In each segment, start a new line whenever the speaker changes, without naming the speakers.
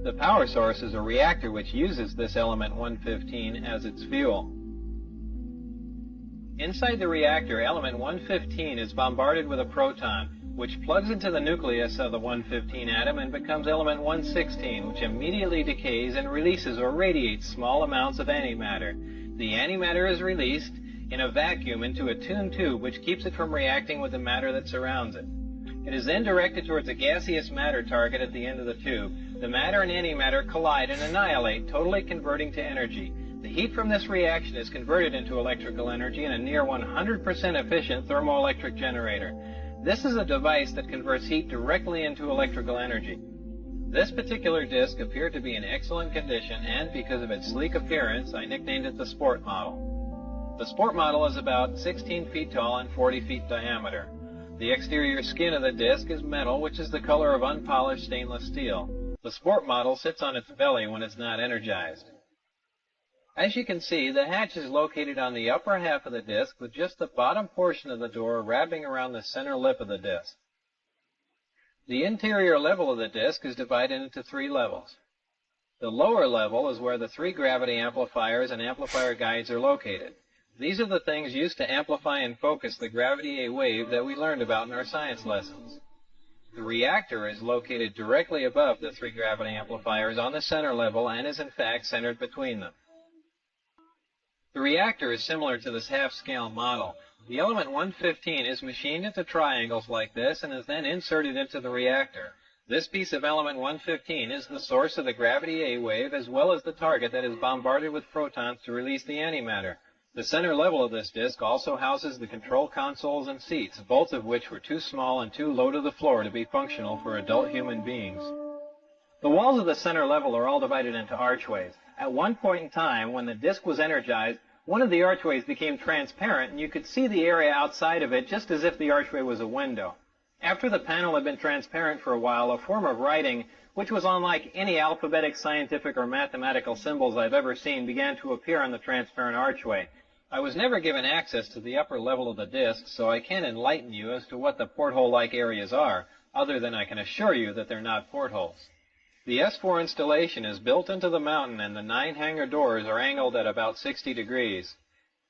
The power source is a reactor which uses this element 115 as its fuel. Inside the reactor, element 115 is bombarded with a proton, which plugs into the nucleus of the 115 atom and becomes element 116, which immediately decays and releases or radiates small amounts of antimatter. The antimatter is released in a vacuum into a tuned tube, which keeps it from reacting with the matter that surrounds it. It is then directed towards a gaseous matter target at the end of the tube. The matter and antimatter collide and annihilate, totally converting to energy. The heat from this reaction is converted into electrical energy in a near 100% efficient thermoelectric generator. This is a device that converts heat directly into electrical energy. This particular disc appeared to be in excellent condition, and because of its sleek appearance, I nicknamed it the Sport Model. The Sport Model is about 16 feet tall and 40 feet diameter. The exterior skin of the disc is metal, which is the color of unpolished stainless steel. The Sport Model sits on its belly when it's not energized. As you can see, the hatch is located on the upper half of the disc with just the bottom portion of the door wrapping around the center lip of the disc. The interior level of the disc is divided into 3 levels. The lower level is where the 3 gravity amplifiers and amplifier guides are located. These are the things used to amplify and focus the gravity A wave that we learned about in our science lessons. The reactor is located directly above the 3 gravity amplifiers on the center level and is in fact centered between them. The reactor is similar to this half-scale model. The element 115 is machined into triangles like this and is then inserted into the reactor. This piece of element 115 is the source of the gravity A wave as well as the target that is bombarded with protons to release the antimatter. The center level of this disc also houses the control consoles and seats, both of which were too small and too low to the floor to be functional for adult human beings. The walls of the center level are all divided into archways. At one point in time, when the disc was energized, one of the archways became transparent and you could see the area outside of it just as if the archway was a window. After the panel had been transparent for a while, a form of writing, which was unlike any alphabetic, scientific, or mathematical symbols I've ever seen, began to appear on the transparent archway. I was never given access to the upper level of the disc, so I can't enlighten you as to what the porthole-like areas are, other than I can assure you that they're not portholes. The S4 installation is built into the mountain and the 9 hangar doors are angled at about 60 degrees.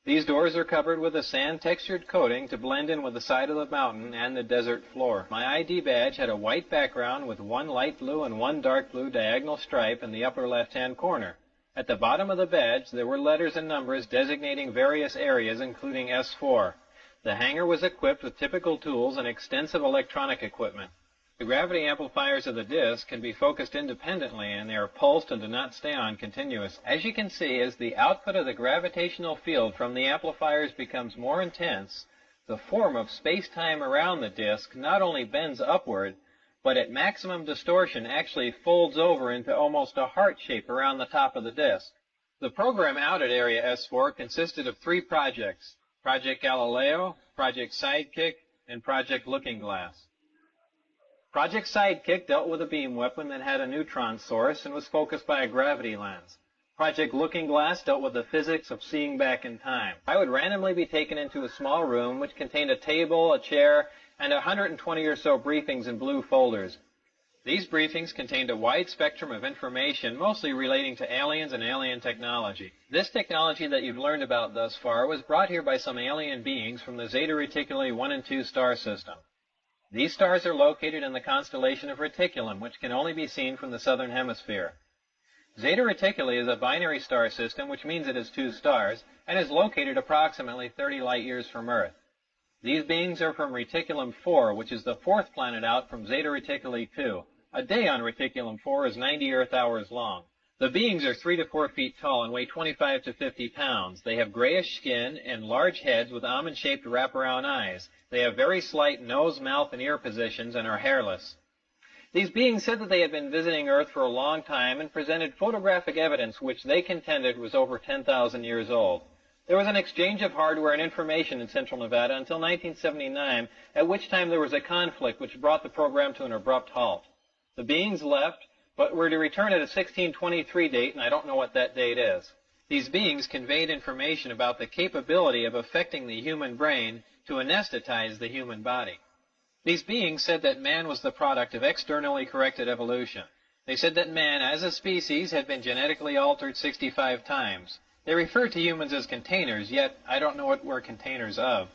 These doors are covered with a sand-textured coating to blend in with the side of the mountain and the desert floor. My ID badge had a white background with 1 light blue and 1 dark blue diagonal stripe in the upper left-hand corner. At the bottom of the badge there were letters and numbers designating various areas including S4. The hangar was equipped with typical tools and extensive electronic equipment. The gravity amplifiers of the disc can be focused independently and they are pulsed and do not stay on continuously. As you can see, as the output of the gravitational field from the amplifiers becomes more intense, the form of space-time around the disc not only bends upward, but at maximum distortion actually folds over into almost a heart shape around the top of the disc. The program out at Area S4 consisted of 3 projects: Project Galileo, Project Sidekick, and Project Looking Glass. Project Sidekick dealt with a beam weapon that had a neutron source and was focused by a gravity lens. Project Looking Glass dealt with the physics of seeing back in time. I would randomly be taken into a small room which contained a table, a chair, and 120 or so briefings in blue folders. These briefings contained a wide spectrum of information, mostly relating to aliens and alien technology. This technology that you've learned about thus far was brought here by some alien beings from the Zeta Reticuli 1 and 2 star system. These stars are located in the constellation of Reticulum, which can only be seen from the southern hemisphere. Zeta Reticuli is a binary star system, which means it has 2 stars, and is located approximately 30 light-years from Earth. These beings are from Reticulum 4, which is the 4th planet out from Zeta Reticuli 2. A day on Reticulum 4 is 90 Earth hours long. The beings are 3 to 4 feet tall and weigh 25 to 50 pounds. They have grayish skin and large heads with almond-shaped wraparound eyes. They have very slight nose, mouth, and ear positions and are hairless. These beings said that they had been visiting Earth for a long time and presented photographic evidence which they contended was over 10,000 years old. There was an exchange of hardware and information in central Nevada until 1979, at which time there was a conflict which brought the program to an abrupt halt. The beings left, but were to return at a 1623 date, and I don't know what that date is. These beings conveyed information about the capability of affecting the human brain to anesthetize the human body. These beings said that man was the product of externally corrected evolution. They said that man, as a species, had been genetically altered 65 times. They refer to humans as containers, yet I don't know what we're containers of.